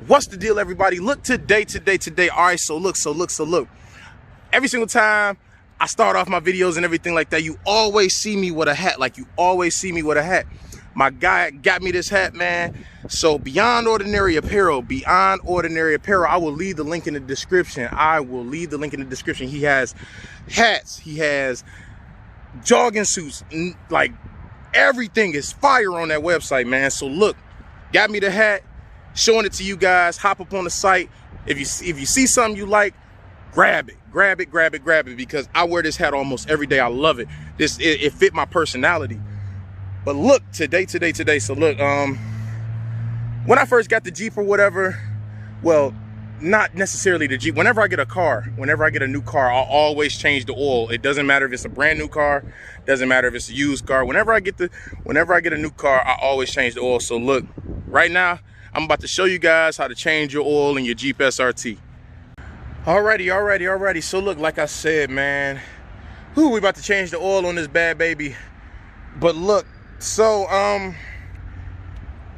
What's the deal, everybody? Look, today. All right, so look. Every single time I start off my videos and everything like that, you always see me with a hat. My guy got me this hat, man. So Beyond Ordinary Apparel, I will leave the link in the description. He has hats, he has jogging suits, like everything is fire on that website, man. So look, got me the hat, showing it to you guys. Hop up on the site. If you see something you like, grab it, because I wear this hat almost every day. I love it. It fit my personality. But look, today. So look, when I first got the Jeep or whatever, well, not necessarily the Jeep. Whenever I get a new car, I'll always change the oil. It doesn't matter if it's a brand new car, doesn't matter if it's a used car. Whenever I get a new car, I always change the oil. So look, right now, I'm about to show you guys how to change your oil in your Jeep SRT. Alrighty. So look, like I said, man, we about to change the oil on this bad baby. But look, so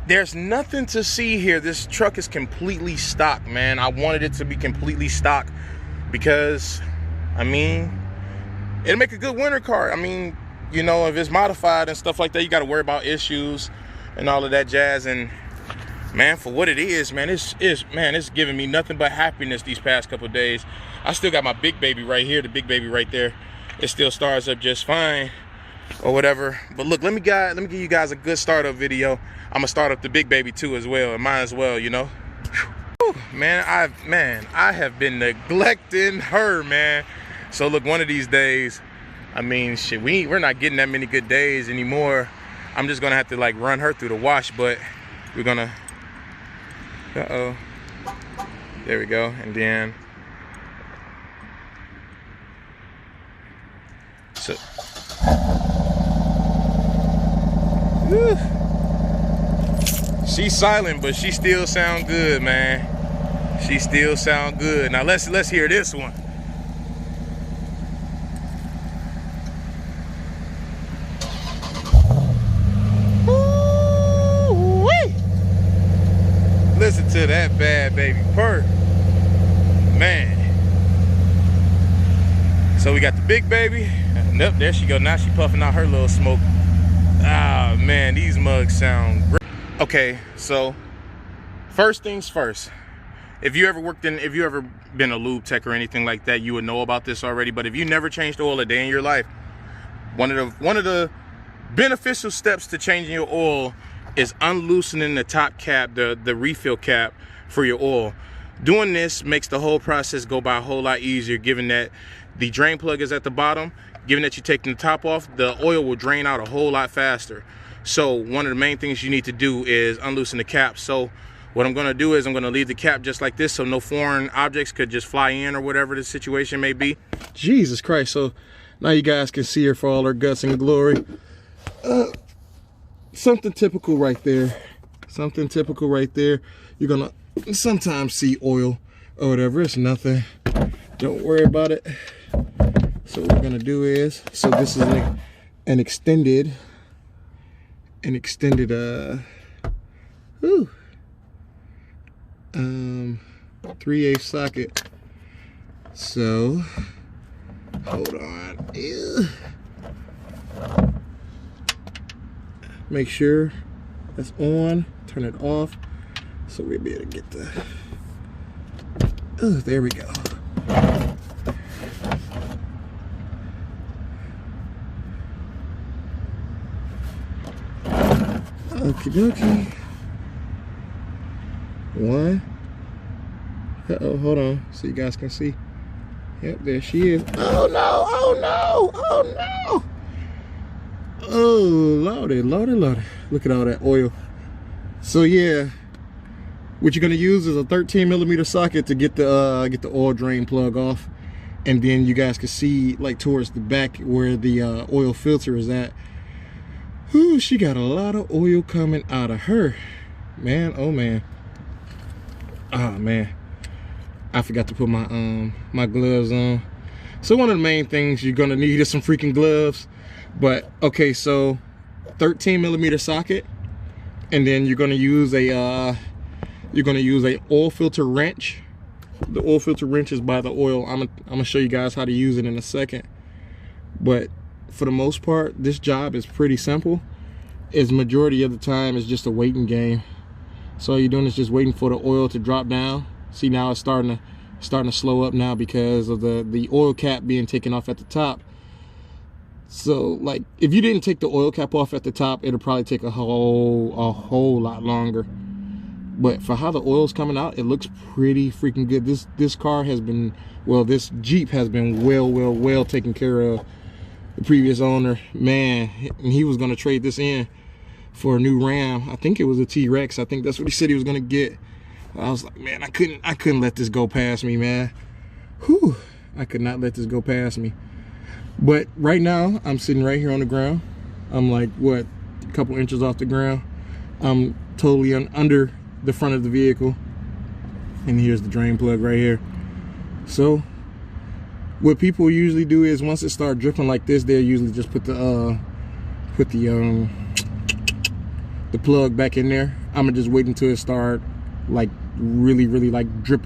there's nothing to see here. This truck is completely stock, man. I wanted it to be completely stock because, I mean, it'll make a good winter car. I mean, you know, if it's modified and stuff like that, you got to worry about issues and all of that jazz. And man, for what it is, man, it's giving me nothing but happiness these past couple of days. I still got my big baby right here, the big baby right there. It still starts up just fine or whatever. But look, let me give you guys a good startup video. I'm gonna start up the big baby too as well, and mine as well, you know. Whew, man, I have been neglecting her, man. So look, one of these days, I mean, shit, we're not getting that many good days anymore. I'm just gonna have to like run her through the wash, but we're gonna, there we go. And then so whew. She's silent, but she still sound good, man. She still sound good. Now let's hear this one. Woo-wee. Listen to that bad baby purr, man. So we got the big baby. Nope, there she go. Now she puffing out her little smoke. Ah, man, these mugs sound great. Okay, so first things first. If you ever been a lube tech or anything like that, you would know about this already. But if you never changed oil a day in your life, one of the beneficial steps to changing your oil is unloosening the top cap, the refill cap for your oil. Doing this makes the whole process go by a whole lot easier, given that the drain plug is at the bottom. Given that you're taking the top off, the oil will drain out a whole lot faster. So one of the main things you need to do is unloosen the cap. So what I'm gonna do is I'm gonna leave the cap just like this so no foreign objects could just fly in or whatever the situation may be. Jesus Christ, so now you guys can see her for all her guts and glory. Something typical right there. You're gonna sometimes see oil or whatever, it's nothing. Don't worry about it. So what we're gonna do is, so this is like an extended 3/8 socket. So hold on. Ew. Make sure that's on, turn it off so we'll be able to get the, oh, there we go. Okie dokie. One. Uh-oh, hold on so you guys can see. Yep, there she is. Oh no, oh lordy. Look at all that oil. So yeah, what you're gonna use is a 13mm socket to get the oil drain plug off, and then you guys can see like towards the back where the oil filter is at. Ooh, she got a lot of oil coming out of her, man. Oh man. Oh man, I forgot to put my my gloves on. So one of the main things you're gonna need is some freaking gloves. But okay, so 13mm socket, and then you're gonna use a You're gonna use a oil filter wrench. The oil filter wrench is by the oil. I'm gonna show you guys how to use it in a second. But for the most part, this job is pretty simple. It's majority of the time it's just a waiting game. So all you're doing is just waiting for the oil to drop down. See, now it's starting to slow up now because of the oil cap being taken off at the top. So like if you didn't take the oil cap off at the top, it'll probably take a whole lot longer. But for how the oil's coming out, it looks pretty freaking good. This car has been, well, this Jeep has been well taken care of. The previous owner, man, and he was gonna trade this in for a new Ram. I think it was a T-Rex. I think that's what he said he was gonna get. I was like, man, I couldn't let this go past me, man. Whew, I could not let this go past me. But right now, I'm sitting right here on the ground. I'm like, what, a couple inches off the ground. I'm totally under the front of the vehicle. And here's the drain plug right here. So, what people usually do is once it starts dripping like this, they'll usually just put the plug back in there. I'm gonna just wait until it start like really like drip,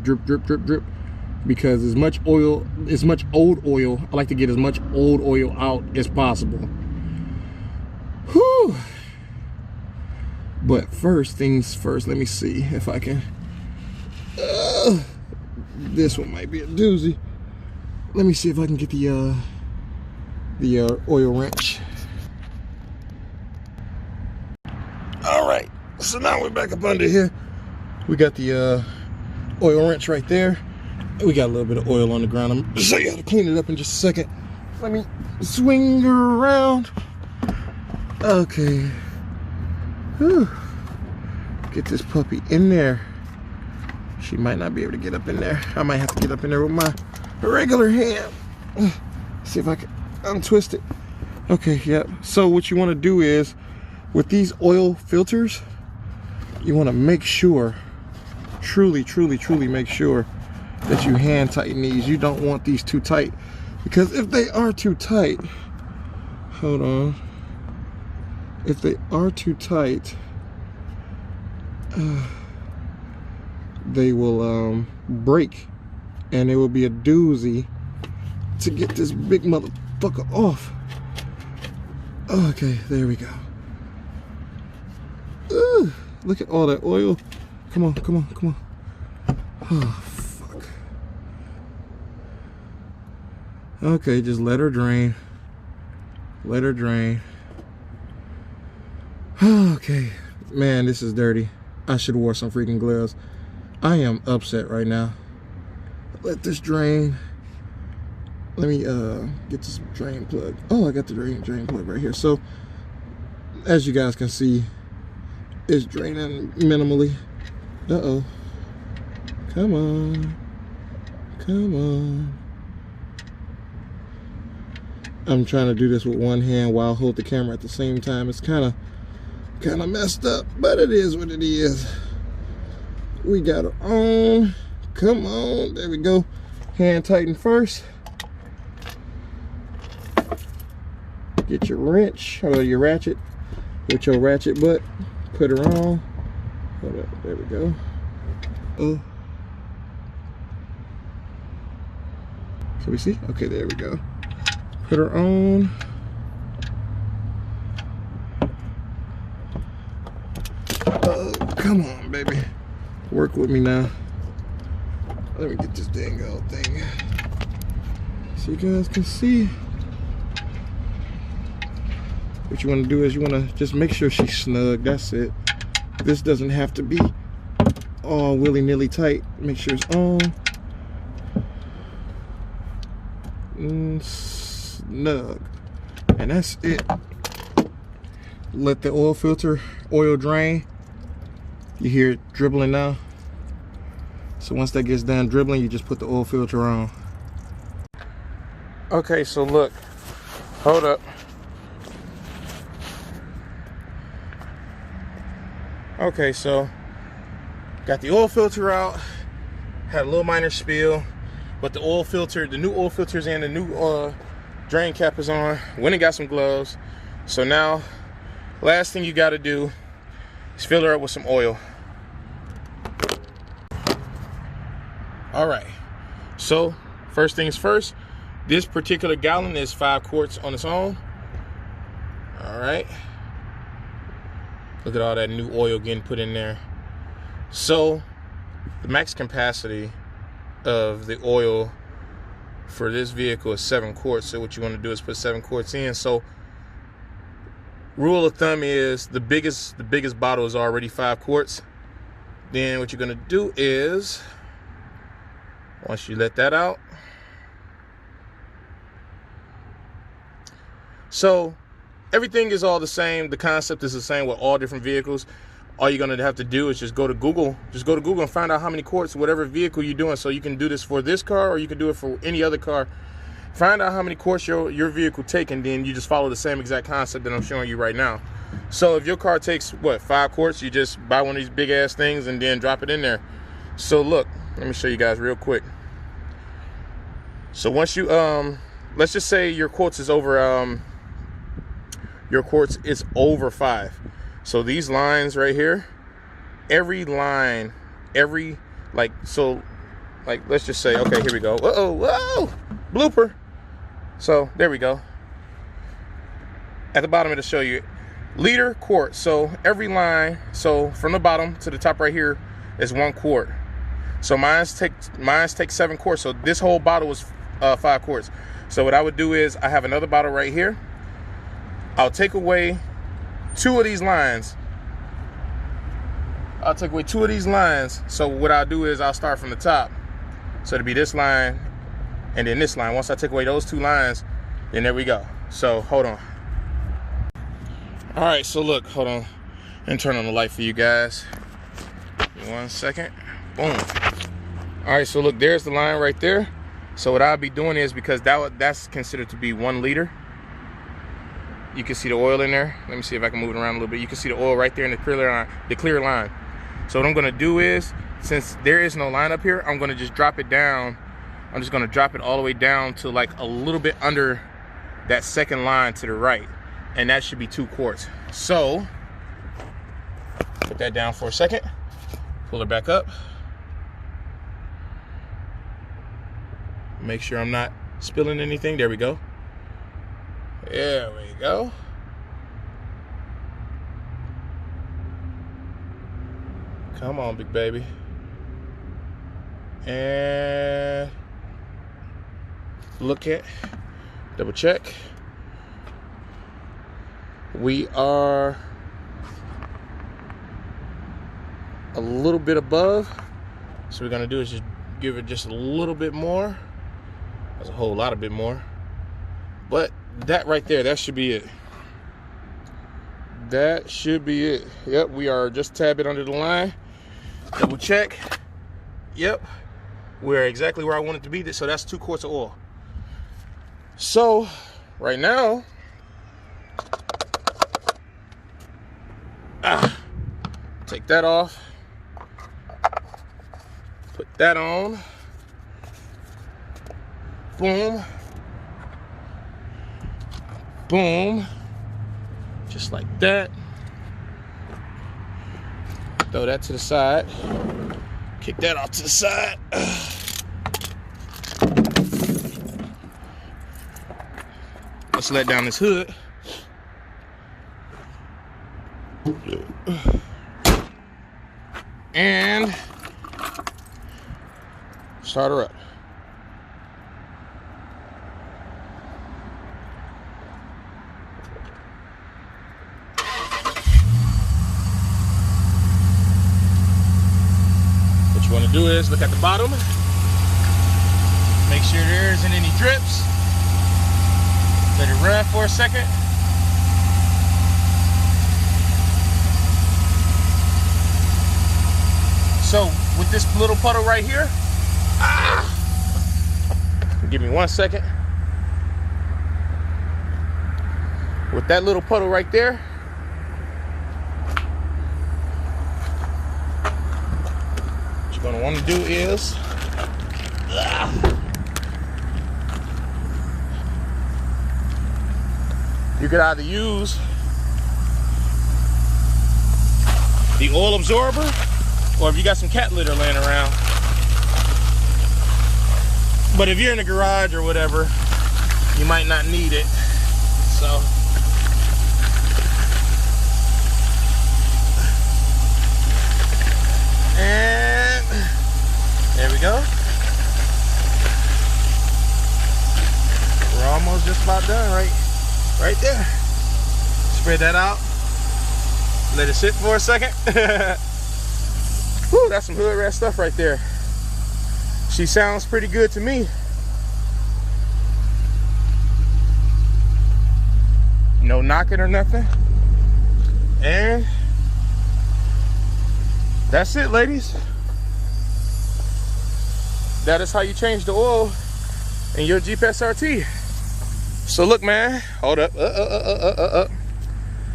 because as much old oil, I like to get as much old oil out as possible. Whew. But first things first, let me see if I can, this one might be a doozy. Let me see if I can get the oil wrench. All right, so now we're back up under here. We got the oil wrench right there. We got a little bit of oil on the ground. I'm gonna show you how to clean it up in just a second. Let me swing her around. Okay. Whew. Get this puppy in there. She might not be able to get up in there. I might have to get up in there with my regular hand. See if I can untwist it. Okay, yep. So what you want to do is, with these oil filters, you want to make sure, truly make sure that you hand tighten these. You don't want these too tight, because if they are too tight, hold on, if they are too tight, they will break, and it will be a doozy to get this big motherfucker off. Okay, there we go. Look at all that oil. Come on. Oh, fuck. Okay, just let her drain. Let her drain. Okay. Man, this is dirty. I should have wore some freaking gloves. I am upset right now. Let this drain. Let me get this drain plug. Oh, I got the drain plug right here. So, as you guys can see, it's draining minimally. Uh-oh. Come on. I'm trying to do this with one hand while I hold the camera at the same time. It's kind of messed up, but it is what it is. We got her on. Come on. There we go. Hand tighten first. Get your wrench or your ratchet with your ratchet butt. Put her on. Hold up. There we go. Oh. Can we see? Okay, there we go. Put her on. Oh, come on, baby. Work with me now. Let me get this dang old thing so you guys can see. What you want to do is you want to just make sure she's snug. That's it. This doesn't have to be all willy-nilly tight. Make sure it's on. Snug. And that's it. Let the oil filter oil drain. You hear it dribbling now. So once that gets done dribbling, you just put the oil filter on. Okay, so look. Hold up. Okay, so got the oil filter out. Had a little minor spill, but the oil filter, the new oil filter's in, the new drain cap is on. Went and got some gloves. So now, last thing you got to do is fill her up with some oil. All right, so first things first, this particular gallon is 5 quarts on its own. All right, look at all that new oil getting put in there. So the max capacity of the oil for this vehicle is 7 quarts. So what you want to do is put 7 quarts in. So rule of thumb is the biggest bottle is already 5 quarts. Then what you're going to do is, once you let that out, so everything is all the same. The concept is the same with all different vehicles. All you're going to have to do is just go to Google. Just go to Google and find out how many quarts, whatever vehicle you're doing. So you can do this for this car, or you can do it for any other car. Find out how many quarts your vehicle takes, and then you just follow the same exact concept that I'm showing you right now. So if your car takes, what, 5 quarts, you just buy one of these big ass things and then drop it in there. So look, let me show you guys real quick. So once you, let's just say your quarts is over, 5. So these lines right here, every line, let's just say, okay, here we go. Whoa, blooper. So there we go. At the bottom, it'll show you liter, quart. So every line, so from the bottom to the top right here is 1 quart. So mine's take 7 quarts. So this whole bottle was 5 quarts. So what I would do is, I have another bottle right here. I'll take away 2 of these lines. So what I'll do is, I'll start from the top. So it'll be this line and then this line. Once I take away those 2 lines, then there we go. So hold on. All right, so look, hold on. And turn on the light for you guys. 1 second. Boom. All right, so look, there's the line right there. So what I'll be doing is, because that's considered to be 1 liter. You can see the oil in there. Let me see if I can move it around a little bit. You can see the oil right there in the clear line. So what I'm gonna do is, since there is no line up here, I'm gonna just drop it down. I'm just gonna drop it all the way down to like a little bit under that second line to the right. And that should be 2 quarts. So, put that down for a second. Pull it back up. Make sure I'm not spilling anything. There we go. There we go. Come on, big baby. And look at, double check. We are a little bit above. So what we're gonna do is just give it just a little bit more. That's a whole lot of bit more. But that right there, that should be it. That should be it. Yep, we are just a tad bit under the line. Double check. Yep, we're exactly where I want it to be. So that's 2 quarts of oil. So right now, take that off. Put that on. Boom. Boom. Just like that. Throw that to the side. Kick that off to the side. Let's let down this hood. And start her up. What you want to do is look at the bottom. Make sure there isn't any drips. Let it run for a second. So with this little puddle right here, give me 1 second. With that little puddle right there, what you're gonna want to do is, you could either use the oil absorber, or if you got some cat litter laying around, But if you're in a garage or whatever, you might not need it. So and there we go. We're almost just about done right there. Spread that out. Let it sit for a second. Whew, that's some hood rat stuff right there. She sounds pretty good to me. No knocking or nothing. And that's it, ladies. That is how you change the oil in your Jeep SRT. So look, man, hold up.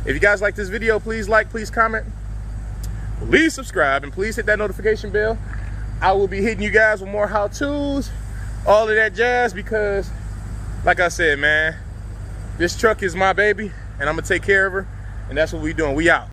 If you guys like this video, please like, please comment, please subscribe, and please hit that notification bell. I will be hitting you guys with more how-tos, all of that jazz, because like I said, man, this truck is my baby and I'm gonna take care of her, and that's what we doing. We out.